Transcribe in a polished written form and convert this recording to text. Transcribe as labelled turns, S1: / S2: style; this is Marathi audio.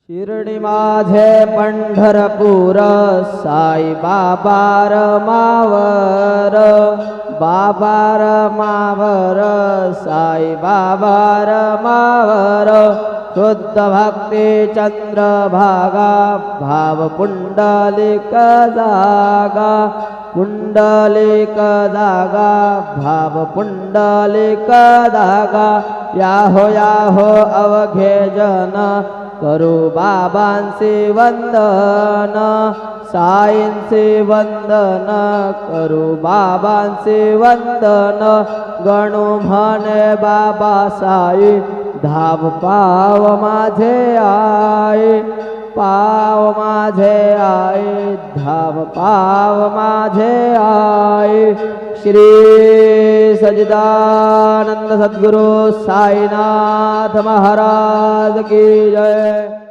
S1: शिर्डी माझे पंढरपूर साई बाबार मावर बाबार मावर साई बाबार मावर शुद्ध भक्ती चंद्रभागा भाव पुंडलिक जागा पुंडलिक जागा भाव पुंडलिक जागा याहो अवघे जन करू बाबांचे वंदन साईंचे वंदन करू बाबांचे वंदन गणू म्हणे बाबा साई धाव पाव माझे आई पाव माझे आई धाव पाव माझे आई। श्री सच्चिदानंद सद्गुरु साईनाथ महाराज की जय।